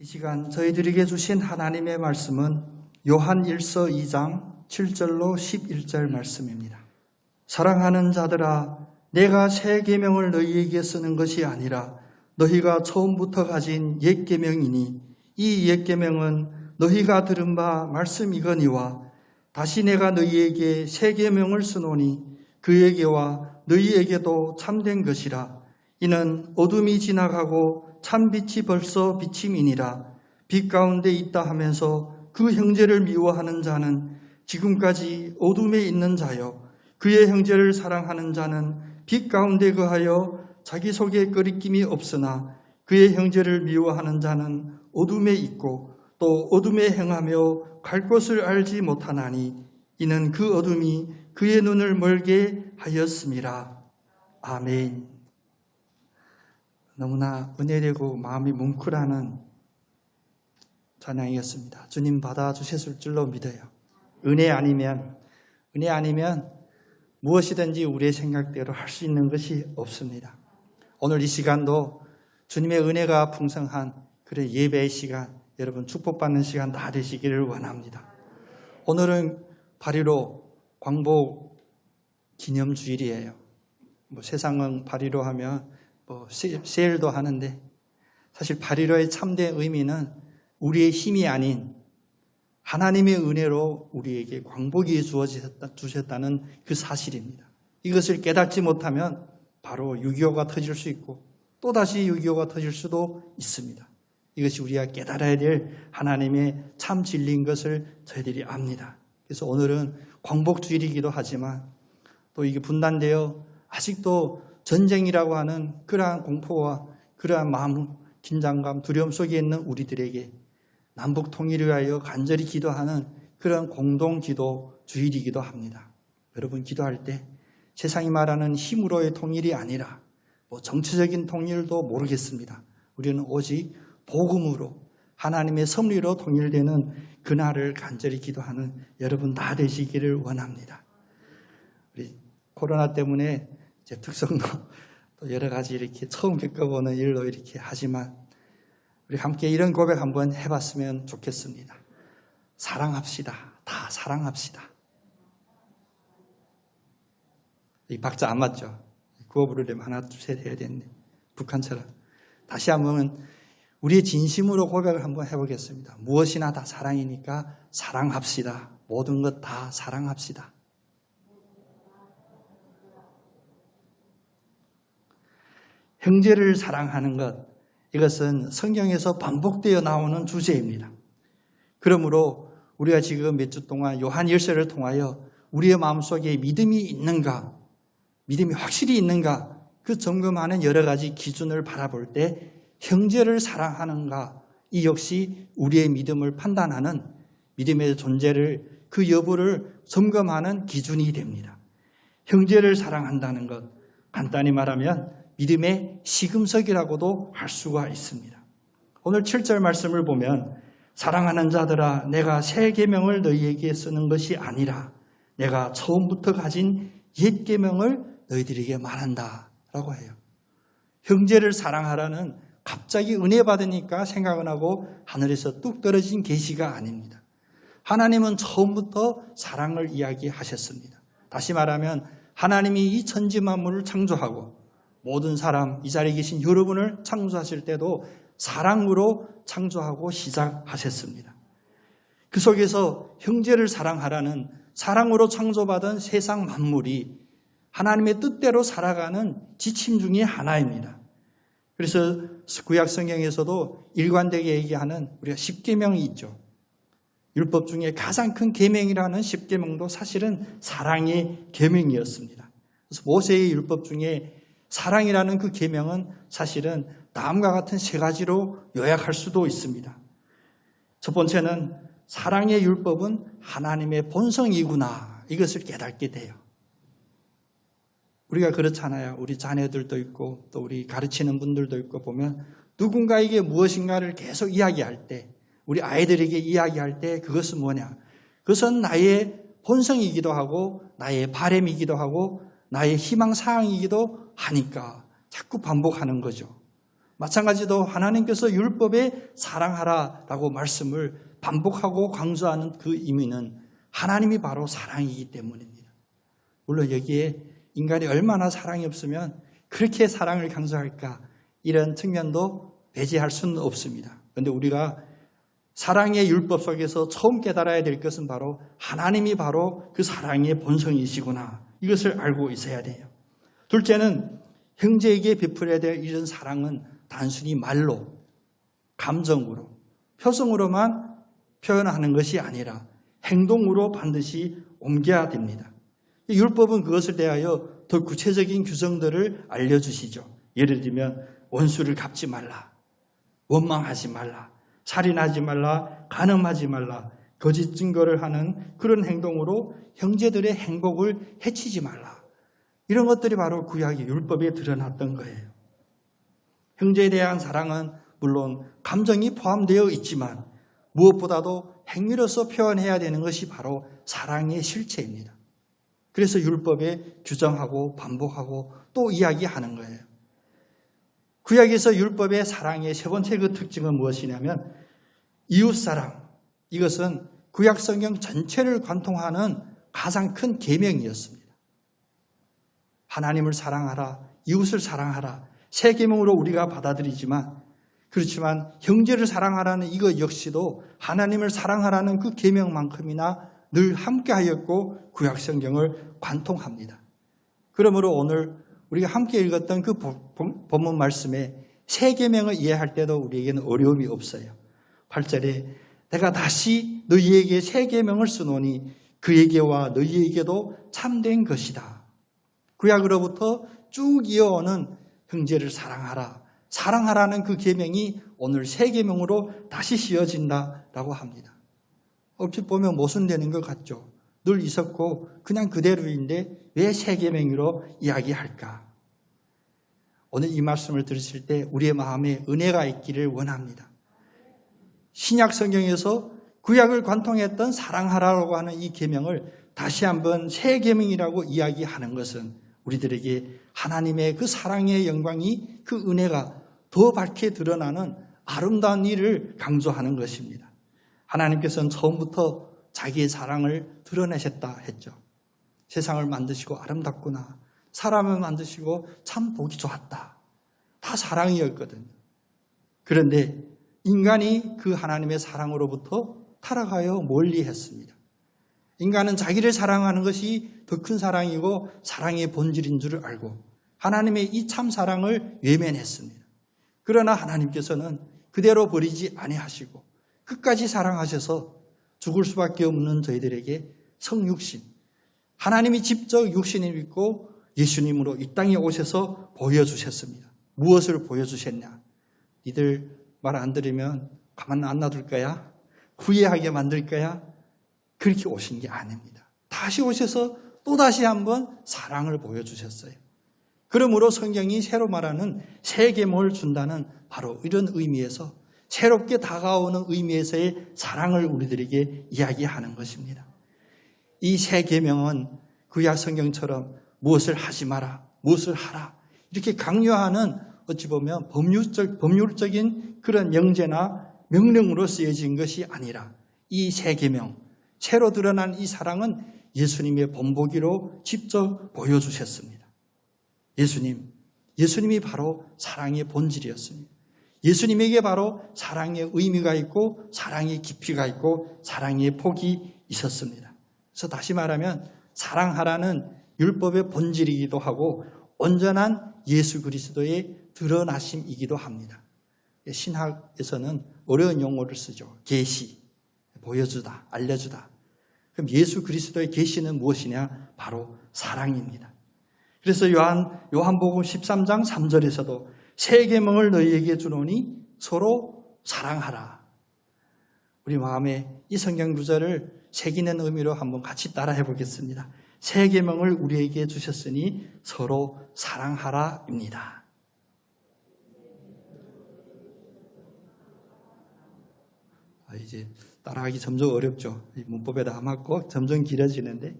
이 시간 저희들에게 주신 하나님의 말씀은 요한 1서 2장 7절로 11절 말씀입니다. 사랑하는 자들아, 내가 새 계명을 너희에게 쓰는 것이 아니라 너희가 처음부터 가진 옛 계명이니 이 옛 계명은 너희가 들은 바 말씀이거니와 다시 내가 너희에게 새 계명을 쓰노니 그에게와 너희에게도 참된 것이라. 이는 어둠이 지나가고 참 빛이 벌써 비침이니라. 빛 가운데 있다 하면서 그 형제를 미워하는 자는 지금까지 어둠에 있는 자요, 그의 형제를 사랑하는 자는 빛 가운데 거하여 자기 속에 거리낌이 없으나 그의 형제를 미워하는 자는 어둠에 있고 또 어둠에 행하며 갈 곳을 알지 못하나니 이는 그 어둠이 그의 눈을 멀게 하였음이라. 아멘. 너무나 은혜되고 마음이 뭉클하는 찬양이었습니다. 주님 받아주셨을 줄로 믿어요. 은혜 아니면 무엇이든지 우리의 생각대로 할 수 있는 것이 없습니다. 오늘 이 시간도 주님의 은혜가 풍성한 그런 예배의 시간, 여러분 축복받는 시간 다 되시기를 원합니다. 오늘은 8.15 광복 기념주일이에요. 세상은 8.15 하면 세일도 하는데 사실 8.15의 참된 의미는 우리의 힘이 아닌 하나님의 은혜로 우리에게 광복이 주셨다는 그 사실입니다. 이것을 깨닫지 못하면 바로 6.25가 터질 수 있고 또다시 6.25가 터질 수도 있습니다. 이것이 우리가 깨달아야 될 하나님의 참 진리인 것을 저희들이 압니다. 그래서 오늘은 광복주일이기도 하지만 또 이게 분단되어 아직도 전쟁이라고 하는 그러한 공포와 그러한 마음, 긴장감, 두려움 속에 있는 우리들에게 남북 통일을 위하여 간절히 기도하는 그런 공동기도 주일이기도 합니다. 여러분 기도할 때 세상이 말하는 힘으로의 통일이 아니라 정치적인 통일도 모르겠습니다. 우리는 오직 복음으로 하나님의 섭리로 통일되는 그날을 간절히 기도하는 여러분 다 되시기를 원합니다. 우리 코로나 때문에 제 특성도 또 여러 가지 이렇게 처음 겪어보는 일로 이렇게 하지만 우리 함께 이런 고백 한번 해봤으면 좋겠습니다. 사랑합시다. 다 사랑합시다. 이 박자 안 맞죠? 구호 부르려면 하나 둘 셋 해야 되는데 북한처럼 다시 한번 우리의 진심으로 고백을 한번 해보겠습니다. 무엇이나 다 사랑이니까 사랑합시다. 모든 것 다 사랑합시다. 형제를 사랑하는 것, 이것은 성경에서 반복되어 나오는 주제입니다. 그러므로 우리가 지금 몇 주 동안 요한 1서를 통하여 우리의 마음속에 믿음이 있는가, 믿음이 확실히 있는가, 그 점검하는 여러 가지 기준을 바라볼 때 형제를 사랑하는가, 이 역시 우리의 믿음을 판단하는 믿음의 존재를, 그 여부를 점검하는 기준이 됩니다. 형제를 사랑한다는 것, 간단히 말하면 믿음의 시금석이라고도 할 수가 있습니다. 오늘 7절 말씀을 보면 사랑하는 자들아, 내가 새 계명을 너희에게 쓰는 것이 아니라 내가 처음부터 가진 옛 계명을 너희들에게 말한다 라고 해요. 형제를 사랑하라는 갑자기 은혜 받으니까 생각은 하고 하늘에서 뚝 떨어진 계시가 아닙니다. 하나님은 처음부터 사랑을 이야기하셨습니다. 다시 말하면 하나님이 이 천지 만물을 창조하고 모든 사람, 이 자리에 계신 여러분을 창조하실 때도 사랑으로 창조하고 시작하셨습니다. 그 속에서 형제를 사랑하라는 사랑으로 창조받은 세상 만물이 하나님의 뜻대로 살아가는 지침 중에 하나입니다. 그래서 구약 성경에서도 일관되게 얘기하는 우리가 10계명이 있죠. 율법 중에 가장 큰 계명이라는 10계명도 사실은 사랑의 계명이었습니다. 그래서 모세의 율법 중에 사랑이라는 그 계명은 사실은 다음과 같은 세 가지로 요약할 수도 있습니다. 첫 번째는 사랑의 율법은 하나님의 본성이구나, 이것을 깨닫게 돼요. 우리가 그렇잖아요. 우리 자녀들도 있고 또 우리 가르치는 분들도 있고 보면 누군가에게 무엇인가를 계속 이야기할 때, 우리 아이들에게 이야기할 때 그것은 뭐냐? 그것은 나의 본성이기도 하고 나의 바람이기도 하고 나의 희망사항이기도 하니까 자꾸 반복하는 거죠. 마찬가지로 하나님께서 율법에 사랑하라라고 말씀을 반복하고 강조하는 그 의미는 하나님이 바로 사랑이기 때문입니다. 물론 여기에 인간이 얼마나 사랑이 없으면 그렇게 사랑을 강조할까, 이런 측면도 배제할 수는 없습니다. 그런데 우리가 사랑의 율법 속에서 처음 깨달아야 될 것은 바로 하나님이 바로 그 사랑의 본성이시구나, 이것을 알고 있어야 돼요. 둘째는 형제에게 베풀어야 될 이런 사랑은 단순히 말로, 감정으로, 표정으로만 표현하는 것이 아니라 행동으로 반드시 옮겨야 됩니다. 율법은 그것을 대하여 더 구체적인 규정들을 알려주시죠. 예를 들면 원수를 갚지 말라, 원망하지 말라, 살인하지 말라, 간음하지 말라, 거짓 증거를 하는 그런 행동으로 형제들의 행복을 해치지 말라. 이런 것들이 바로 구약의 율법에 드러났던 거예요. 형제에 대한 사랑은 물론 감정이 포함되어 있지만 무엇보다도 행위로서 표현해야 되는 것이 바로 사랑의 실체입니다. 그래서 율법에 규정하고 반복하고 또 이야기하는 거예요. 구약에서 율법의 사랑의 세 번째 그 특징은 무엇이냐면 이웃사랑. 이것은 구약 성경 전체를 관통하는 가장 큰 계명이었습니다. 하나님을 사랑하라, 이웃을 사랑하라, 세 계명으로 우리가 받아들이지만, 그렇지만 형제를 사랑하라는 이것 역시도 하나님을 사랑하라는 그 계명만큼이나 늘 함께하였고 구약 성경을 관통합니다. 그러므로 오늘 우리가 함께 읽었던 그 본문 말씀에 세 계명을 이해할 때도 우리에게는 어려움이 없어요. 8절에 내가 다시 너희에게 세 계명을 쓰노니 그에게와 너희에게도 참된 것이다. 구약으로부터 쭉 이어오는 형제를 사랑하라, 사랑하라는 그 계명이 오늘 세 계명으로 다시 씌워진다라고 합니다. 얼핏 보면 모순되는 것 같죠. 늘 있었고 그냥 그대로인데 왜 세 계명으로 이야기할까? 오늘 이 말씀을 들으실 때 우리의 마음에 은혜가 있기를 원합니다. 신약 성경에서 구약을 관통했던 사랑하라고 하는 이 계명을 다시 한번 새 계명이라고 이야기하는 것은 우리들에게 하나님의 그 사랑의 영광이, 그 은혜가 더 밝게 드러나는 아름다운 일을 강조하는 것입니다. 하나님께서는 처음부터 자기의 사랑을 드러내셨다 했죠. 세상을 만드시고 아름답구나, 사람을 만드시고 참 보기 좋았다. 다 사랑이었거든요. 그런데 인간이 그 하나님의 사랑으로부터 타락하여 멀리했습니다. 인간은 자기를 사랑하는 것이 더 큰 사랑이고 사랑의 본질인 줄 알고 하나님의 이 참 사랑을 외면했습니다. 그러나 하나님께서는 그대로 버리지 아니하시고 끝까지 사랑하셔서 죽을 수밖에 없는 저희들에게 성육신, 하나님이 직접 육신을 입고 예수님으로 이 땅에 오셔서 보여주셨습니다. 무엇을 보여주셨냐? 니들 말 안 들으면 가만 안 놔둘 거야? 후회하게 만들 거야? 그렇게 오신 게 아닙니다. 다시 오셔서 또다시 한번 사랑을 보여주셨어요. 그러므로 성경이 새로 말하는 새 계명을 준다는 바로 이런 의미에서, 새롭게 다가오는 의미에서의 사랑을 우리들에게 이야기하는 것입니다. 이 새 계명은 구약 성경처럼 무엇을 하지 마라, 무엇을 하라 이렇게 강요하는 어찌 보면 법률적인 그런 영제나 명령으로 쓰여진 것이 아니라 이 새 계명, 새로 드러난 이 사랑은 예수님의 본보기로 직접 보여주셨습니다. 예수님이 바로 사랑의 본질이었습니다. 예수님에게 바로 사랑의 의미가 있고 사랑의 깊이가 있고 사랑의 폭이 있었습니다. 그래서 다시 말하면 사랑하라는 율법의 본질이기도 하고 온전한 예수 그리스도의 드러나심이기도 합니다. 신학에서는 어려운 용어를 쓰죠. 계시, 보여주다, 알려주다. 그럼 예수 그리스도의 계시는 무엇이냐? 바로 사랑입니다. 그래서 요한복음 13장 3절에서도 새 계명을 너희에게 주노니 서로 사랑하라. 우리 마음에 이 성경 구절을 새기는 의미로 한번 같이 따라해 보겠습니다. 새 계명을 우리에게 주셨으니 서로 사랑하라입니다. 이제 따라하기 점점 어렵죠. 문법에다 안 맞고 점점 길어지는데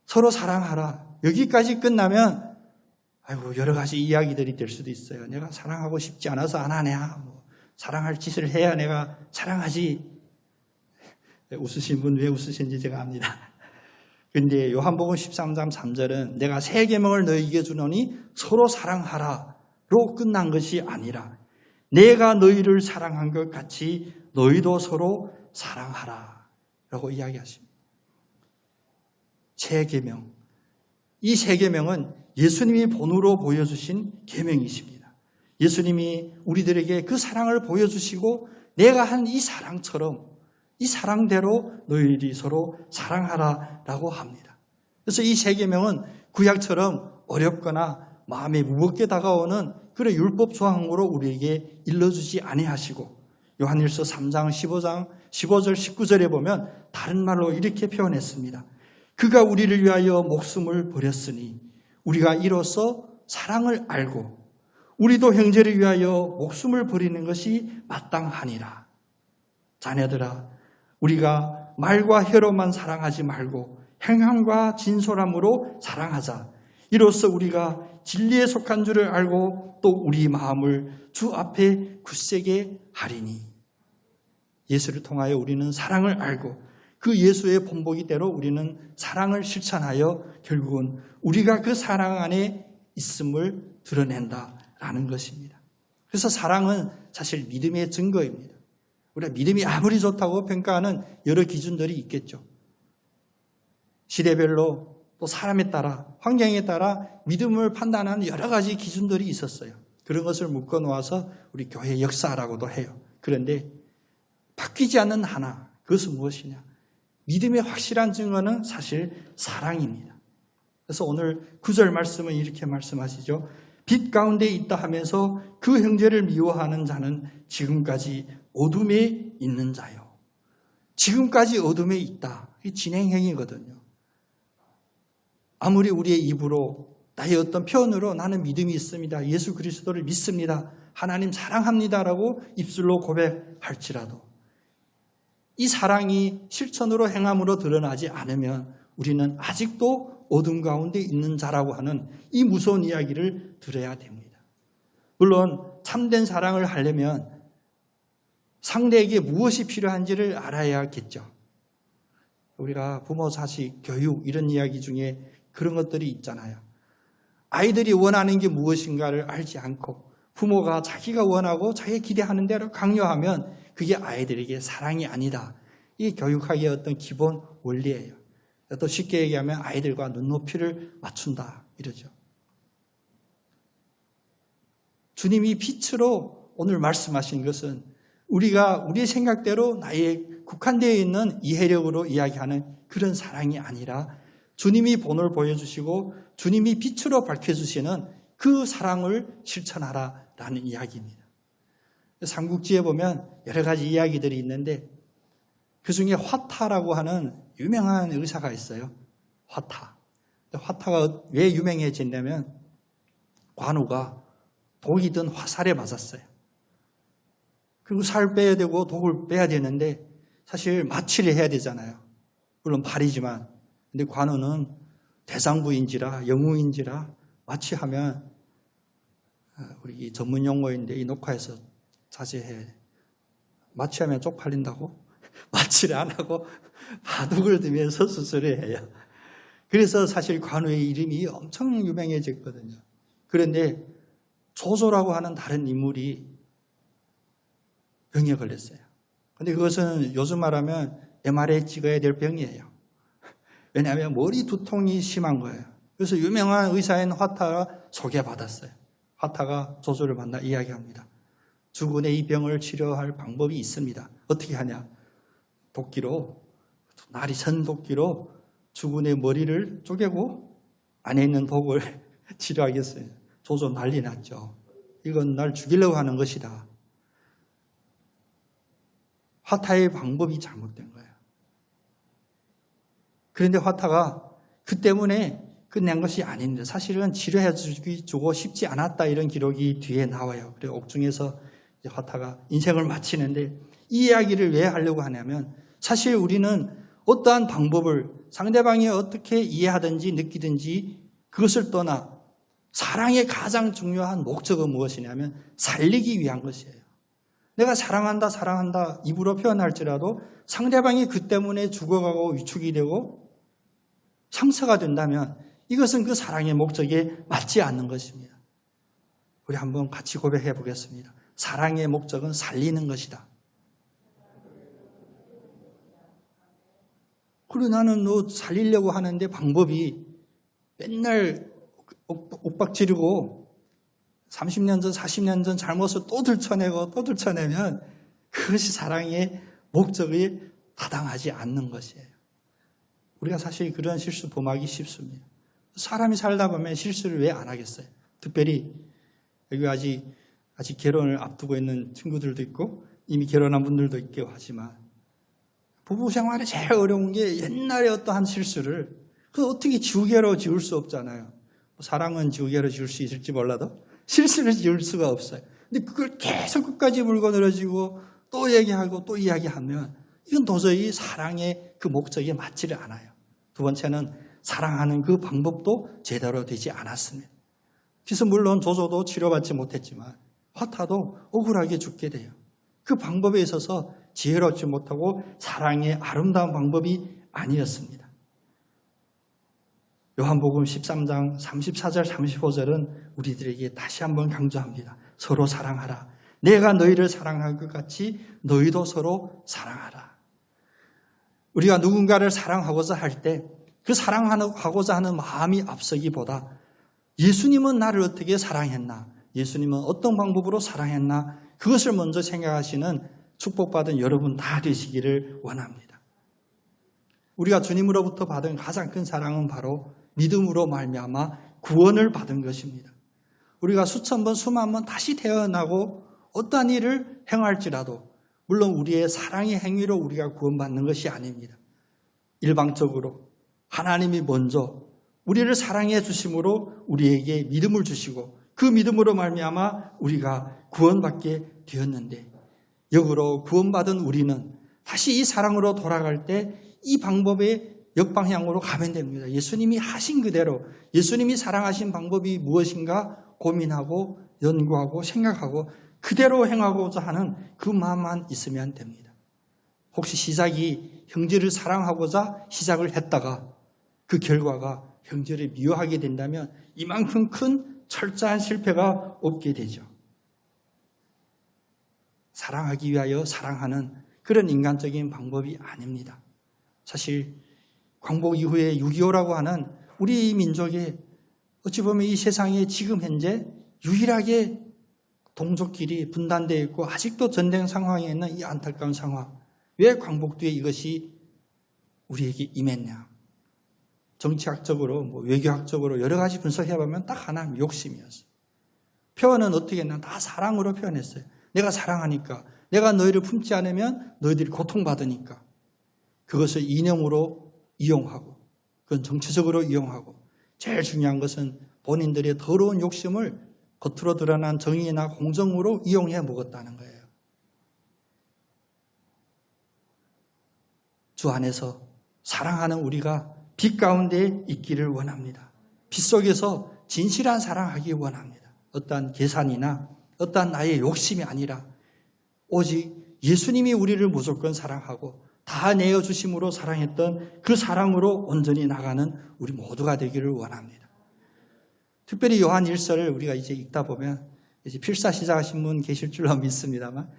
서로 사랑하라. 여기까지 끝나면 아이고, 여러 가지 이야기들이 될 수도 있어요. 내가 사랑하고 싶지 않아서 안 하냐. 사랑할 짓을 해야 내가 사랑하지. 웃으신 분 왜 웃으신지 제가 압니다. 근데 요한복음 13장 3절은 내가 새 계명을 너희에게 주노니 서로 사랑하라로 끝난 것이 아니라 내가 너희를 사랑한 것 같이 너희도 서로 사랑하라 라고 이야기하십니다. 새 계명. 이 새 계명은 예수님이 본으로 보여주신 계명이십니다. 예수님이 우리들에게 그 사랑을 보여주시고 내가 한 이 사랑처럼 이 사랑대로 너희들이 서로 사랑하라라고 합니다. 그래서 이 새 계명은 구약처럼 어렵거나 마음에 무겁게 다가오는 그런 율법 조항으로 우리에게 일러주지 아니하시고 요한일서 3장 15절 19절에 보면 다른 말로 이렇게 표현했습니다. 그가 우리를 위하여 목숨을 버렸으니 우리가 이로써 사랑을 알고 우리도 형제를 위하여 목숨을 버리는 것이 마땅하니라. 자녀들아, 우리가 말과 혀로만 사랑하지 말고 행함과 진솔함으로 사랑하자. 이로써 우리가 진리에 속한 줄을 알고 또 우리 마음을 주 앞에 굳세게 하리니. 예수를 통하여 우리는 사랑을 알고 그 예수의 본보기대로 우리는 사랑을 실천하여 결국은 우리가 그 사랑 안에 있음을 드러낸다라는 것입니다. 그래서 사랑은 사실 믿음의 증거입니다. 우리가 믿음이 아무리 좋다고 평가하는 여러 기준들이 있겠죠. 시대별로 또 사람에 따라 환경에 따라 믿음을 판단하는 여러 가지 기준들이 있었어요. 그런 것을 묶어 놓아서 우리 교회 역사라고도 해요. 그런데 바뀌지 않는 하나, 그것은 무엇이냐? 믿음의 확실한 증거는 사실 사랑입니다. 그래서 오늘 9절 말씀은 이렇게 말씀하시죠. 빛 가운데 있다 하면서 그 형제를 미워하는 자는 지금까지 어둠에 있는 자요. 지금까지 어둠에 있다. 이게 진행형이거든요. 아무리 우리의 입으로 나의 어떤 표현으로 나는 믿음이 있습니다. 예수 그리스도를 믿습니다. 하나님 사랑합니다라고 입술로 고백할지라도 이 사랑이 실천으로 행함으로 드러나지 않으면 우리는 아직도 어둠 가운데 있는 자라고 하는 이 무서운 이야기를 들어야 됩니다. 물론 참된 사랑을 하려면 상대에게 무엇이 필요한지를 알아야겠죠. 우리가 부모, 자식, 교육 이런 이야기 중에 그런 것들이 있잖아요. 아이들이 원하는 게 무엇인가를 알지 않고 부모가 자기가 원하고 자기가 기대하는 대로 강요하면 그게 아이들에게 사랑이 아니다. 이게 교육학의 어떤 기본 원리예요. 또 쉽게 얘기하면 아이들과 눈높이를 맞춘다 이러죠. 주님이 빛으로 오늘 말씀하신 것은 우리가 우리의 생각대로 나의 국한되어 있는 이해력으로 이야기하는 그런 사랑이 아니라 주님이 본을 보여주시고 주님이 빛으로 밝혀주시는 그 사랑을 실천하라라는 이야기입니다. 삼국지에 보면 여러 가지 이야기들이 있는데 그중에 화타라고 하는 유명한 의사가 있어요. 화타. 화타가 왜 유명해졌냐면 관우가 독이 든 화살에 맞았어요. 그리고 살 빼야 되고 독을 빼야 되는데 사실 마취를 해야 되잖아요. 물론 발이지만. 근데 관우는 대상부인지라 영웅인지라 마취하면 우리 전문 용어인데 이 녹화에서 자제해. 마취하면 쪽팔린다고? 마취를 안 하고 바둑을 두면서 수술을 해요. 그래서 사실 관우의 이름이 엄청 유명해졌거든요. 그런데 조조라고 하는 다른 인물이 병에 걸렸어요. 근데 그것은 요즘 말하면 MRI 찍어야 될 병이에요. 왜냐하면 머리 두통이 심한 거예요. 그래서 유명한 의사인 화타가 소개받았어요. 화타가 조조를 만나 이야기합니다. 주군의 이 병을 치료할 방법이 있습니다. 어떻게 하냐? 도끼로, 날이 선 도끼로 주군의 머리를 쪼개고 안에 있는 독을 치료하겠어요. 조조 난리 났죠. 이건 날 죽이려고 하는 것이다. 화타의 방법이 잘못된 거예요. 그런데 화타가 그 때문에 끝낸 것이 아닌데 사실은 치료해주고 싶지 않았다 이런 기록이 뒤에 나와요. 그리고 옥중에서 화타가 인생을 마치는데 이 이야기를 왜 하려고 하냐면 사실 우리는 어떠한 방법을 상대방이 어떻게 이해하든지 느끼든지 그것을 떠나 사랑의 가장 중요한 목적은 무엇이냐면 살리기 위한 것이에요. 내가 사랑한다, 사랑한다 입으로 표현할지라도 상대방이 그 때문에 죽어가고 위축이 되고 상처가 된다면 이것은 그 사랑의 목적에 맞지 않는 것입니다. 우리 한번 같이 고백해 보겠습니다. 사랑의 목적은 살리는 것이다. 그리고 나는 너 살리려고 하는데 방법이 맨날 옥박지르고 30년 전, 40년 전 잘못을 또 들춰내고 또 들춰내면 그것이 사랑의 목적에 타당하지 않는 것이에요. 우리가 사실 그런 실수 범하기 쉽습니다. 사람이 살다 보면 실수를 왜 안 하겠어요? 특별히 여기 아직 결혼을 앞두고 있는 친구들도 있고 이미 결혼한 분들도 있고 하지만 부부 생활에 제일 어려운 게 옛날에 어떠한 실수를 어떻게 지우개로 지울 수 없잖아요. 사랑은 지우개로 지울 수 있을지 몰라도 실수를 지울 수가 없어요. 근데 그걸 계속 끝까지 물고 늘어지고 또 얘기하고 또 이야기하면 이건 도저히 사랑의 그 목적에 맞지를 않아요. 두 번째는 사랑하는 그 방법도 제대로 되지 않았습니다. 그래서 물론 조조도 치료받지 못했지만 화타도 억울하게 죽게 돼요. 그 방법에 있어서 지혜롭지 못하고 사랑의 아름다운 방법이 아니었습니다. 요한복음 13장 34절 35절은 우리들에게 다시 한번 강조합니다. 서로 사랑하라. 내가 너희를 사랑한 것 같이 너희도 서로 사랑하라. 우리가 누군가를 사랑하고자 할 때 그 사랑하고자 하는 마음이 앞서기보다 예수님은 나를 어떻게 사랑했나? 예수님은 어떤 방법으로 사랑했나? 그것을 먼저 생각하시는 축복받은 여러분 다 되시기를 원합니다. 우리가 주님으로부터 받은 가장 큰 사랑은 바로 믿음으로 말미암아 구원을 받은 것입니다. 우리가 수천 번, 수만 번 다시 태어나고 어떠한 일을 행할지라도 물론 우리의 사랑의 행위로 우리가 구원받는 것이 아닙니다. 일방적으로 하나님이 먼저 우리를 사랑해 주심으로 우리에게 믿음을 주시고 그 믿음으로 말미암아 우리가 구원받게 되었는데 역으로 구원받은 우리는 다시 이 사랑으로 돌아갈 때 이 방법의 역방향으로 가면 됩니다. 예수님이 하신 그대로 예수님이 사랑하신 방법이 무엇인가 고민하고 연구하고 생각하고 그대로 행하고자 하는 그 마음만 있으면 됩니다. 혹시 시작이 형제를 사랑하고자 시작을 했다가 그 결과가 형제를 미워하게 된다면 이만큼 큰 철저한 실패가 없게 되죠. 사랑하기 위하여 사랑하는 그런 인간적인 방법이 아닙니다. 사실 광복 이후에 6.25라고 하는 우리 민족의 어찌 보면 이 세상에 지금 현재 유일하게 동족끼리 분단되어 있고 아직도 전쟁 상황에 있는 이 안타까운 상황. 왜 광복 뒤에 이것이 우리에게 임했냐. 정치학적으로 외교학적으로 여러 가지 분석해보면 딱 하나 욕심이었어요. 표현은 어떻게 했나 다 사랑으로 표현했어요. 내가 사랑하니까 내가 너희를 품지 않으면 너희들이 고통받으니까 그것을 이념으로 이용하고 그건 정치적으로 이용하고 제일 중요한 것은 본인들의 더러운 욕심을 겉으로 드러난 정의나 공정으로 이용해 먹었다는 거예요. 주 안에서 사랑하는 우리가 빛 가운데 있기를 원합니다. 빛 속에서 진실한 사랑하기 원합니다. 어떠한 계산이나 어떠한 나의 욕심이 아니라 오직 예수님이 우리를 무조건 사랑하고 다 내어주심으로 사랑했던 그 사랑으로 온전히 나가는 우리 모두가 되기를 원합니다. 특별히 요한 1서를 우리가 이제 읽다 보면 이제 필사 시작하신 분 계실 줄로 믿습니다만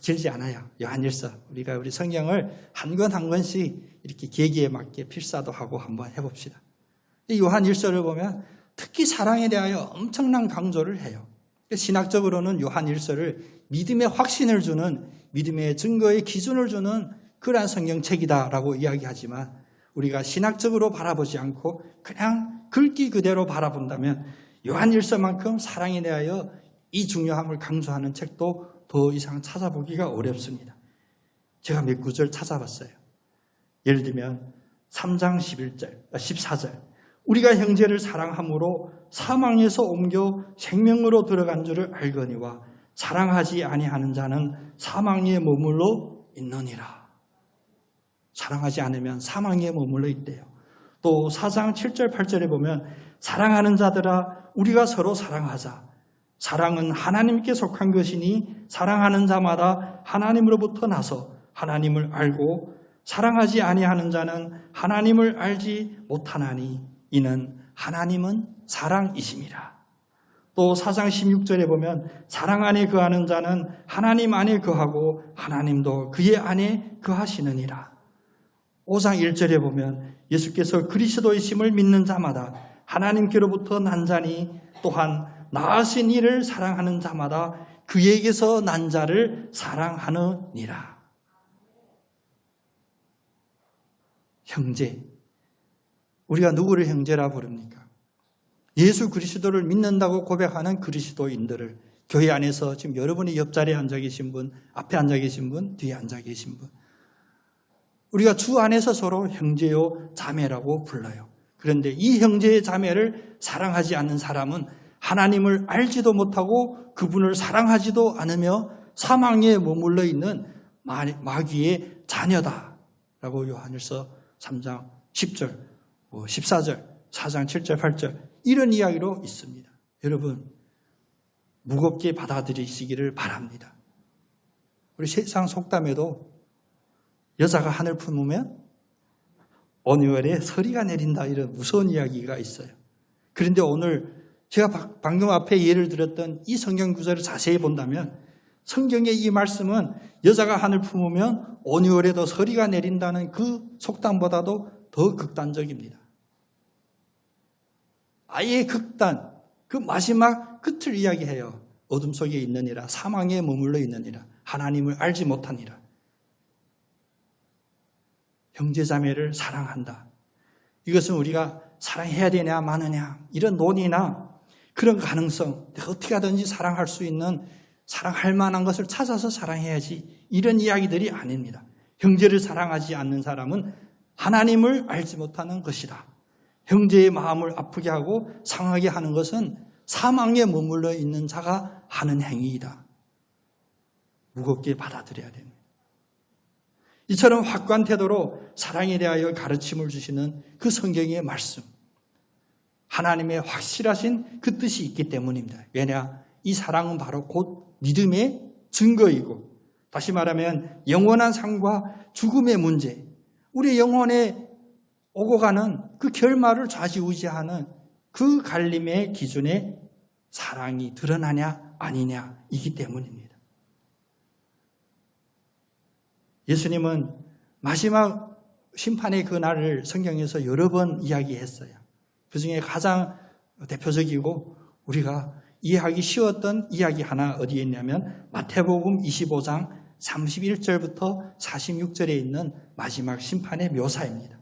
길지 않아요. 요한 1서. 우리가 우리 성경을 한 권 한 권씩 이렇게 계기에 맞게 필사도 하고 한번 해봅시다. 이 요한 1서를 보면 특히 사랑에 대하여 엄청난 강조를 해요. 신학적으로는 요한 1서를 믿음의 확신을 주는 믿음의 증거의 기준을 주는 그러한 성경책이다라고 이야기하지만 우리가 신학적으로 바라보지 않고 그냥 글귀 그대로 바라본다면 요한 1서만큼 사랑에 대하여 이 중요함을 강조하는 책도 더 이상 찾아보기가 어렵습니다. 제가 몇 구절 찾아봤어요. 예를 들면 3장 14절 우리가 형제를 사랑함으로 사망에서 옮겨 생명으로 들어간 줄을 알거니와 사랑하지 아니하는 자는 사망에 머물러 있느니라. 사랑하지 않으면 사망에 머물러 있대요. 또 4장 7절 8절에 보면 사랑하는 자들아 우리가 서로 사랑하자. 사랑은 하나님께 속한 것이니 사랑하는 자마다 하나님으로부터 나서 하나님을 알고 사랑하지 아니하는 자는 하나님을 알지 못하나니 이는 하나님은 사랑이심이라. 또 4장 16절에 보면 사랑 안에 거하는 자는 하나님 안에 거하고 하나님도 그의 안에 거하시느니라. 5장 1절에 보면 예수께서 그리스도이심을 믿는 자마다 하나님께로부터 난 자니 또한 낳으신 이를 사랑하는 자마다 그에게서 난 자를 사랑하느니라. 형제, 우리가 누구를 형제라 부릅니까? 예수 그리스도를 믿는다고 고백하는 그리스도인들을 교회 안에서 지금 여러분이 옆자리에 앉아 계신 분, 앞에 앉아 계신 분, 뒤에 앉아 계신 분, 우리가 주 안에서 서로 형제요 자매라고 불러요. 그런데 이 형제의 자매를 사랑하지 않는 사람은 하나님을 알지도 못하고 그분을 사랑하지도 않으며 사망에 머물러 있는 마귀의 자녀다라고 요한일서 3장 10절, 14절, 4장 7절, 8절 이런 이야기로 있습니다. 여러분 무겁게 받아들이시기를 바랍니다. 우리 세상 속담에도 여자가 하늘 품으면 어느 월에 서리가 내린다 이런 무서운 이야기가 있어요. 그런데 오늘 제가 방금 앞에 예를 들었던 이 성경 구절을 자세히 본다면 성경의 이 말씀은 여자가 하늘 품으면 어느 월에도 서리가 내린다는 그 속담보다도 더 극단적입니다. 아예 극단, 그 마지막 끝을 이야기해요. 어둠 속에 있느니라, 사망에 머물러 있느니라, 하나님을 알지 못하니라. 형제자매를 사랑한다. 이것은 우리가 사랑해야 되냐 마느냐 이런 논의나 그런 가능성, 내가 어떻게 하든지 사랑할 수 있는 사랑할 만한 것을 찾아서 사랑해야지 이런 이야기들이 아닙니다. 형제를 사랑하지 않는 사람은 하나님을 알지 못하는 것이다. 형제의 마음을 아프게 하고 상하게 하는 것은 사망에 머물러 있는 자가 하는 행위이다. 무겁게 받아들여야 됩니다. 이처럼 확고한 태도로 사랑에 대하여 가르침을 주시는 그 성경의 말씀, 하나님의 확실하신 그 뜻이 있기 때문입니다. 왜냐? 이 사랑은 바로 곧 믿음의 증거이고, 다시 말하면 영원한 삶과 죽음의 문제, 우리 영혼에 오고 가는 그 결말을 좌지우지하는 그 갈림의 기준에 사랑이 드러나냐 아니냐이기 때문입니다. 예수님은 마지막 심판의 그날을 성경에서 여러 번 이야기했어요. 그중에 가장 대표적이고 우리가 이해하기 쉬웠던 이야기 하나 어디에 있냐면 마태복음 25장 31절부터 46절에 있는 마지막 심판의 묘사입니다.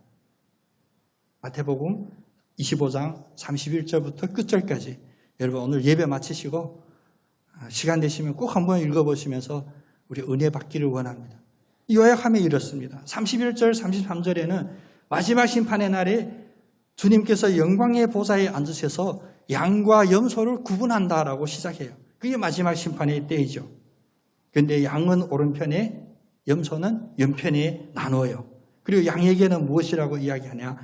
마태복음 25장 31절부터 끝절까지 여러분 오늘 예배 마치시고 시간 되시면 꼭 한번 읽어보시면서 우리 은혜 받기를 원합니다. 요약하면 이렇습니다. 31절 33절에는 마지막 심판의 날에 주님께서 영광의 보좌에 앉으셔서 양과 염소를 구분한다라고 시작해요. 그게 마지막 심판의 때이죠. 그런데 양은 오른편에 염소는 왼편에 나눠요. 그리고 양에게는 무엇이라고 이야기하냐?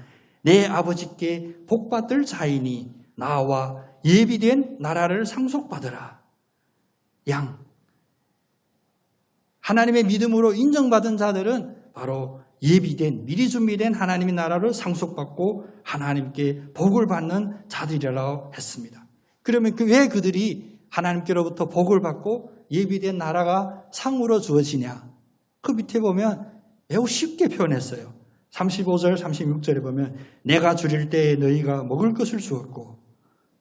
내 아버지께 복받을 자이니 나와 예비된 나라를 상속받으라. 양. 하나님의 믿음으로 인정받은 자들은 바로 예비된, 미리 준비된 하나님의 나라를 상속받고 하나님께 복을 받는 자들이라고 했습니다. 그러면 왜 그들이 하나님께로부터 복을 받고 예비된 나라가 상으로 주어지냐? 그 밑에 보면 매우 쉽게 표현했어요. 35절, 36절에 보면 내가 줄일 때에 너희가 먹을 것을 주었고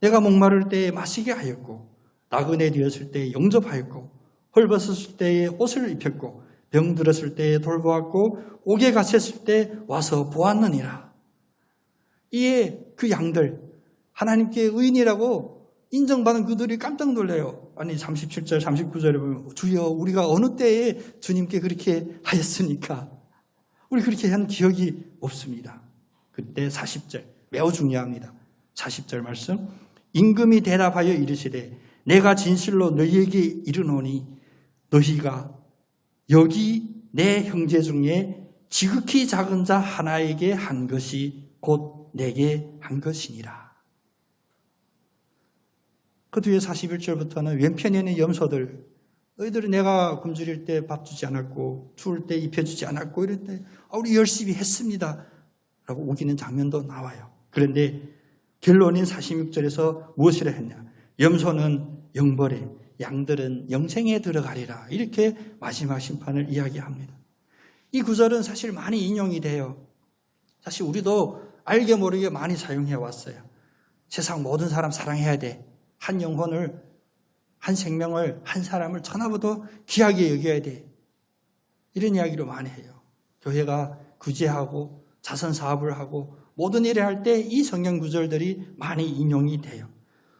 내가 목마를 때에 마시게 하였고 나그네 되었을 때에 영접하였고 헐벗었을 때에 옷을 입혔고 병들었을 때에 돌보았고 옥에 갇혔을 때 와서 보았느니라. 이에 그 양들 하나님께 의인이라고 인정받은 그들이 깜짝 놀래요. 아니 37절 39절에 보면 주여 우리가 어느 때에 주님께 그렇게 하였습니까? 우리 그렇게 한 기억이 없습니다. 그때 40절 매우 중요합니다. 40절 말씀 임금이 대답하여 이르시되 내가 진실로 너희에게 이르노니 너희가 여기 내 형제 중에 지극히 작은 자 하나에게 한 것이 곧 내게 한 것이니라. 그 뒤에 41절부터는 왼편에 있는 염소들, 너희들이 내가 굶주릴 때 밥 주지 않았고 추울 때 입혀주지 않았고 이럴 때 우리 열심히 했습니다 라고 우기는 장면도 나와요. 그런데 결론인 46절에서 무엇이라 했냐? 염소는 영벌에, 양들은 영생에 들어가리라. 이렇게 마지막 심판을 이야기합니다. 이 구절은 사실 많이 인용이 돼요. 사실 우리도 알게 모르게 많이 사용해 왔어요. 세상 모든 사람 사랑해야 돼. 한 영혼을, 한 생명을, 한 사람을 천하보다 귀하게 여겨야 돼. 이런 이야기를 많이 해요. 교회가 구제하고 자선사업을 하고 모든 일을 할 때 이 성경 구절들이 많이 인용이 돼요.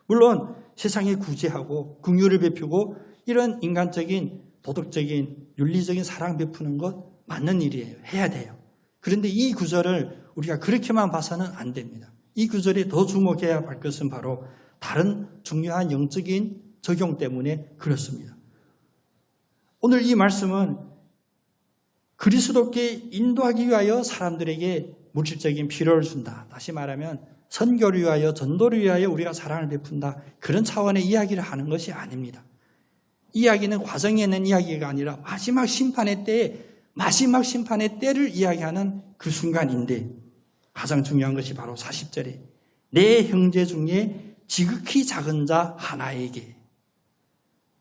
물론 세상에 구제하고 긍휼을 베푸고 이런 인간적인 도덕적인 윤리적인 사랑 베푸는 것 맞는 일이에요. 해야 돼요. 그런데 이 구절을 우리가 그렇게만 봐서는 안 됩니다. 이 구절에 더 주목해야 할 것은 바로 다른 중요한 영적인 적용 때문에 그렇습니다. 오늘 이 말씀은 그리스도께 인도하기 위하여 사람들에게 물질적인 필요를 준다. 다시 말하면 선교를 위하여 전도를 위하여 우리가 사랑을 베푼다. 그런 차원의 이야기를 하는 것이 아닙니다. 이야기는 과정에 있는 이야기가 아니라 마지막 심판의 때를 이야기하는 그 순간인데 가장 중요한 것이 바로 40절에 내 형제 중에 지극히 작은 자 하나에게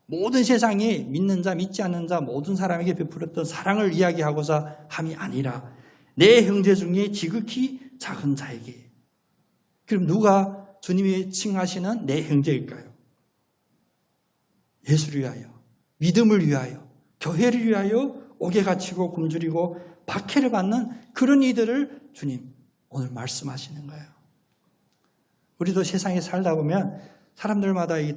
모든 세상에 믿는 자 믿지 않는 자 모든 사람에게 베풀었던 사랑을 이야기하고자 함이 아니라 내 형제 중에 지극히 작은 자에게. 그럼 누가 주님이 칭하시는 내 형제일까요? 예수를 위하여, 믿음을 위하여, 교회를 위하여 옥에 갇히고 굶주리고 박해를 받는 그런 이들을 주님 오늘 말씀하시는 거예요. 우리도 세상에 살다 보면 사람들마다 이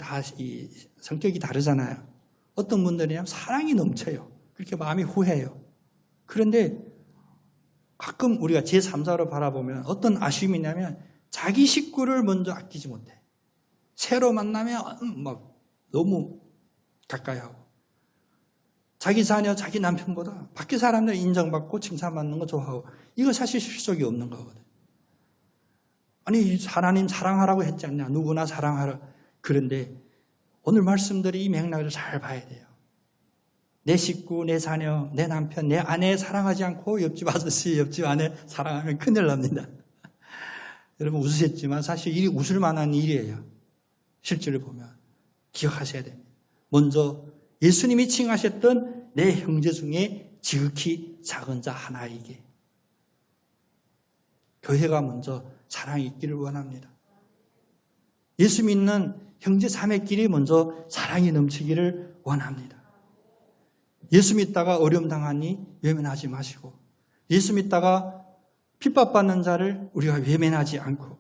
성격이 다르잖아요. 어떤 분들은 사랑이 넘쳐요. 그렇게 마음이 후해요. 그런데 가끔 우리가 제3자로 바라보면 어떤 아쉬움이 있냐면 자기 식구를 먼저 아끼지 못해. 새로 만나면 막 너무 가까이 하고 자기 자녀, 자기 남편보다 밖에 사람들 인정받고 칭찬받는 거 좋아하고 이거 사실 실속이 없는 거거든. 아니 하나님 사랑하라고 했지 않냐. 누구나 사랑하라. 그런데 오늘 말씀들이 이 맥락을 잘 봐야 돼요. 내 식구, 내 자녀, 내 남편, 내 아내 사랑하지 않고 옆집 아저씨, 옆집 아내 사랑하면 큰일 납니다. 여러분 웃으셨지만 사실 이 웃을 만한 일이에요. 실제로 보면 기억하셔야 됩니다. 먼저 예수님이 칭하셨던 내 형제 중에 지극히 작은 자 하나에게 교회가 먼저 사랑이 있기를 원합니다. 예수 믿는 형제 자매끼리 먼저 사랑이 넘치기를 원합니다. 예수 믿다가 어려움 당하니 외면하지 마시고 예수 믿다가 핍박받는 자를 우리가 외면하지 않고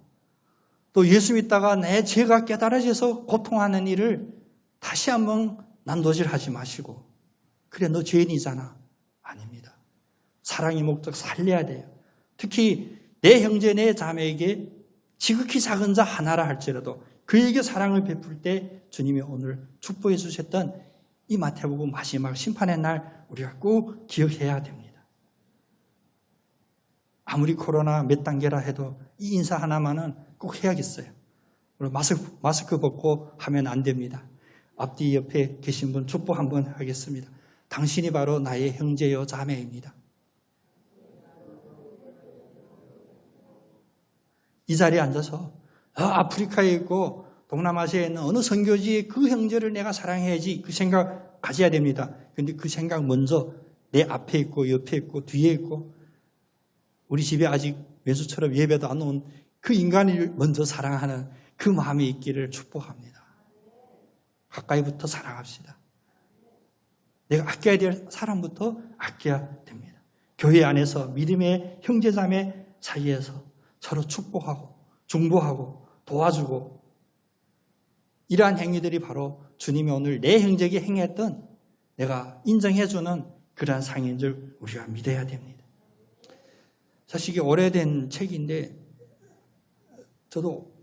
또 예수 믿다가 내 죄가 깨달아져서 고통하는 일을 다시 한번 난도질하지 마시고 그래 너 죄인이잖아. 아닙니다. 사랑의 목적 살려야 돼요. 특히 내 형제 내 자매에게 지극히 작은 자 하나라 할지라도 그에게 사랑을 베풀 때 주님이 오늘 축복해 주셨던 이 마태복음 마지막 심판의 날 우리가 꼭 기억해야 됩니다. 아무리 코로나 몇 단계라 해도 이 인사 하나만은 꼭 해야겠어요. 마스크 벗고 하면 안 됩니다. 앞뒤 옆에 계신 분 축복 한번 하겠습니다. 당신이 바로 나의 형제요 자매입니다. 이 자리에 앉아서 아프리카에 있고 동남아시아에 있는 어느 선교지의 그 형제를 내가 사랑해야지 그 생각 가져야 됩니다. 그런데 그 생각 먼저 내 앞에 있고 옆에 있고 뒤에 있고 우리 집에 아직 매주처럼 예배도 안 온 그 인간을 먼저 사랑하는 그 마음이 있기를 축복합니다. 가까이부터 사랑합시다. 내가 아껴야 될 사람부터 아껴야 됩니다. 교회 안에서 믿음의 형제자매 사이에서 서로 축복하고 중보하고 도와주고 이러한 행위들이 바로 주님이 오늘 내 형제에게 행했던 내가 인정해주는 그러한 상인 줄 우리가 믿어야 됩니다. 사실 이게 오래된 책인데 저도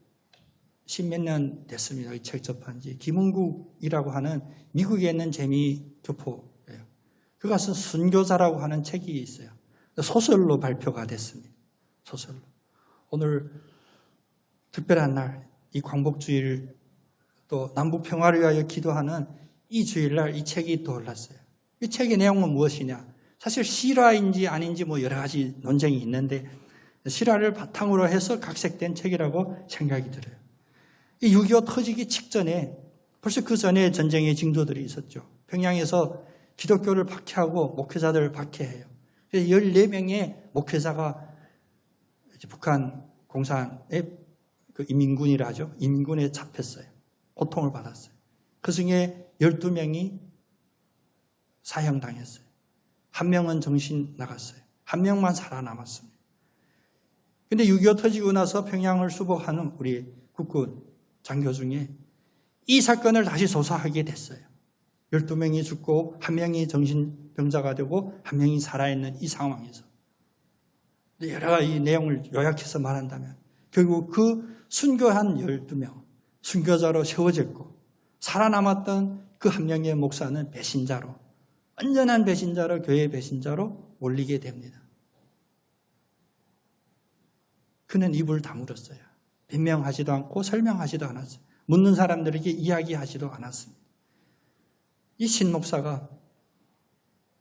십몇 년 됐습니다. 이 책 접한 지. 김은국이라고 하는 미국에 있는 재미 교포예요. 그가 쓴 순교자라고 하는 책이 있어요. 소설로 발표가 됐습니다. 소설로. 오늘 특별한 날, 이 광복주일 또 남북 평화를 위하여 기도하는 이 주일날 이 책이 떠올랐어요. 이 책의 내용은 무엇이냐? 사실 실화인지 아닌지 뭐 여러 가지 논쟁이 있는데 실화를 바탕으로 해서 각색된 책이라고 생각이 들어요. 이 6.25 터지기 직전에 벌써 그 전에 전쟁의 징조들이 있었죠. 평양에서 기독교를 박해하고 목회자들을 박해해요. 14명의 목회자가 북한 공산의 그 인민군이라 하죠. 인민군에 잡혔어요. 고통을 받았어요. 그 중에 12명이 사형당했어요. 한 명은 정신 나갔어요. 한 명만 살아남았습니다. 근데 6.25 터지고 나서 평양을 수복하는 우리 국군 장교 중에 이 사건을 다시 조사하게 됐어요. 12명이 죽고 한 명이 정신병자가 되고 한 명이 살아있는 이 상황에서. 여러 가지 내용을 요약해서 말한다면 결국 그 순교한 12명, 순교자로 세워졌고 살아남았던 그 한 명의 목사는 배신자로, 완전한 배신자로, 교회의 배신자로 몰리게 됩니다. 그는 입을 다물었어요. 변명하지도 않고 설명하지도 않았어요. 묻는 사람들에게 이야기하지도 않았습니다. 이 신 목사가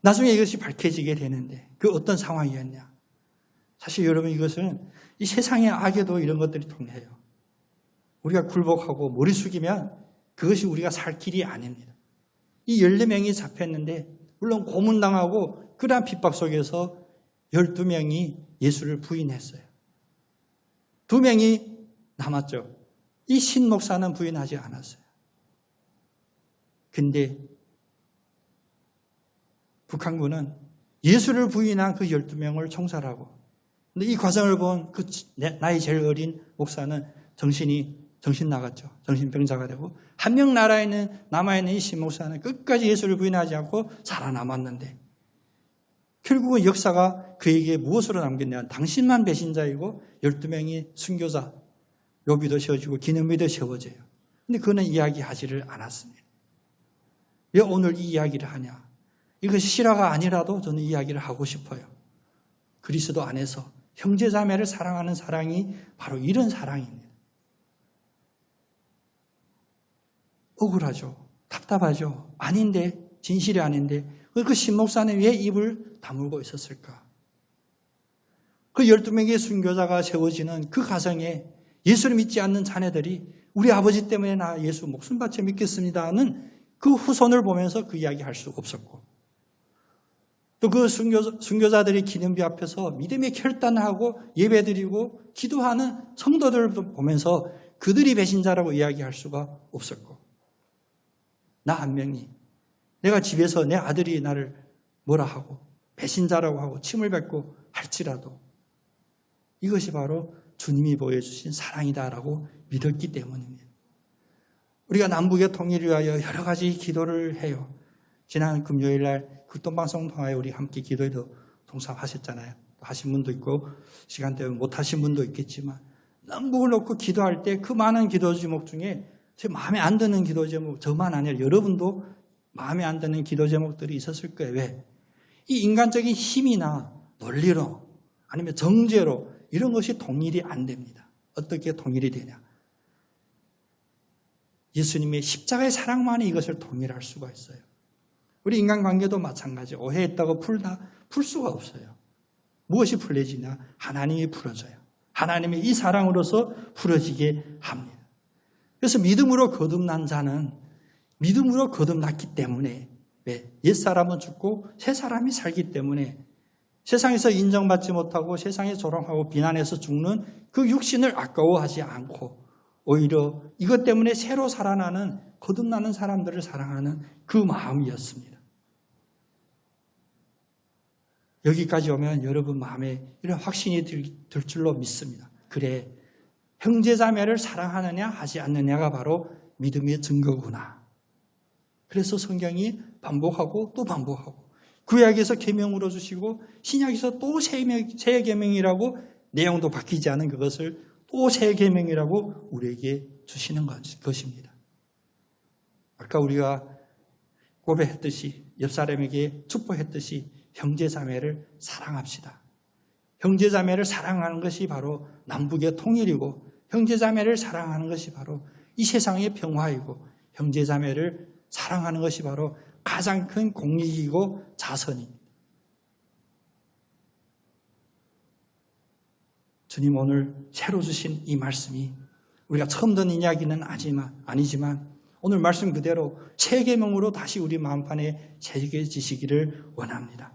나중에 이것이 밝혀지게 되는데 그 어떤 상황이었냐. 사실 여러분 이것은 이 세상의 악에도 이런 것들이 통해요. 우리가 굴복하고 머리 숙이면 그것이 우리가 살 길이 아닙니다. 이 14명이 잡혔는데 물론 고문당하고 그러한 핍박 속에서 12명이 예수를 부인했어요. 2명이 남았죠. 이 신 목사는 부인하지 않았어요. 근데 북한군은 예수를 부인한 그 12명을 총살하고, 근데 이 과정을 본 그 나이 제일 어린 목사는 정신 나갔죠. 정신병자가 되고, 한 명 남아있는 이 신 목사는 끝까지 예수를 부인하지 않고 살아남았는데, 결국은 역사가 그에게 무엇으로 남겼냐. 당신만 배신자이고 12명이 순교자, 묘비도 세워지고 기념비도 세워져요. 근데 그는 이야기하지를 않았습니다. 왜 오늘 이 이야기를 하냐. 이것이 실화가 아니라도 저는 이야기를 하고 싶어요. 그리스도 안에서 형제자매를 사랑하는 사랑이 바로 이런 사랑입니다. 억울하죠. 답답하죠. 아닌데, 진실이 아닌데 그 신목사는 왜 입을 다물고 있었을까? 그 12명의 순교자가 세워지는 그 가정에 예수를 믿지 않는 자녀들이 우리 아버지 때문에 나 예수 목숨 바쳐 믿겠습니다는 그 후손을 보면서 그 이야기 할 수 없었고, 또 그 순교자들이 기념비 앞에서 믿음의 결단하고 예배드리고 기도하는 성도들을 보면서 그들이 배신자라고 이야기할 수가 없었고, 나 한 명이 내가 집에서 내 아들이 나를 뭐라 하고 배신자라고 하고 침을 뱉고 할지라도 이것이 바로 주님이 보여주신 사랑이다라고 믿었기 때문입니다. 우리가 남북의 통일을 위하여 여러 가지 기도를 해요. 지난 금요일 날 극동방송 통하여 우리 함께 기도에도 동참하셨잖아요. 하신 분도 있고 시간 때문에 못하신 분도 있겠지만 남북을 놓고 기도할 때 그 많은 기도 제목 중에 제 마음에 안 드는 기도 제목, 저만 아니라 여러분도 마음에 안 드는 기도 제목들이 있었을 거예요. 왜? 이 인간적인 힘이나 논리로 아니면 정죄로 이런 것이 통일이 안 됩니다. 어떻게 통일이 되냐? 예수님의 십자가의 사랑만이 이것을 통일할 수가 있어요. 우리 인간관계도 마찬가지. 오해했다고 풀 수가 없어요. 무엇이 풀려지냐? 하나님이 풀어줘요. 하나님의 이 사랑으로서 풀어지게 합니다. 그래서 믿음으로 거듭난 자는 믿음으로 거듭났기 때문에, 왜? 옛사람은 죽고 새사람이 살기 때문에 세상에서 인정받지 못하고 세상에 조롱하고 비난해서 죽는 그 육신을 아까워하지 않고 오히려 이것 때문에 새로 살아나는 거듭나는 사람들을 사랑하는 그 마음이었습니다. 여기까지 오면 여러분 마음에 이런 확신이 들 줄로 믿습니다. 그래, 형제자매를 사랑하느냐 하지 않느냐가 바로 믿음의 증거구나. 그래서 성경이 반복하고 또 반복하고 구약에서 계명으로 주시고 신약에서 또 새 계명이라고 내용도 바뀌지 않은 그것을 또 새 계명이라고 우리에게 주시는 것입니다. 아까 우리가 고백했듯이 옆 사람에게 축복했듯이 형제자매를 사랑합시다. 형제자매를 사랑하는 것이 바로 남북의 통일이고 형제자매를 사랑하는 것이 바로 이 세상의 평화이고 형제자매를 사랑하는 것이 바로 가장 큰 공익이고 자선입니다. 주님 오늘 새로 주신 이 말씀이 우리가 처음 듣는 이야기는 아니지만 오늘 말씀 그대로 새 계명으로 다시 우리 마음판에 새겨지시기를 원합니다.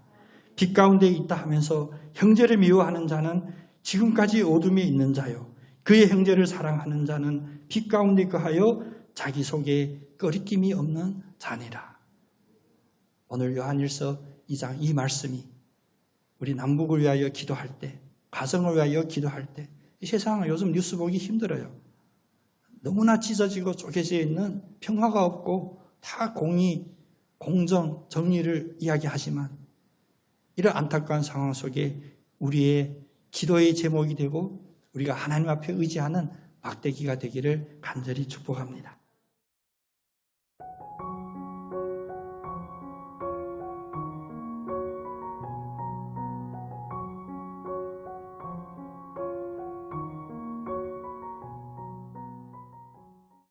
빛 가운데 있다 하면서 형제를 미워하는 자는 지금까지 어둠에 있는 자요, 그의 형제를 사랑하는 자는 빛 가운데 거하여 자기 속에 꺼리낌이 없는 자니라. 오늘 요한일서 2장 이 말씀이 우리 남북을 위하여 기도할 때, 가정을 위하여 기도할 때, 이 세상은 요즘 뉴스 보기 힘들어요. 너무나 찢어지고 쪼개져 있는, 평화가 없고 다 공의, 공정, 정의를 이야기하지만 이런 안타까운 상황 속에 우리의 기도의 제목이 되고 우리가 하나님 앞에 의지하는 막대기가 되기를 간절히 축복합니다.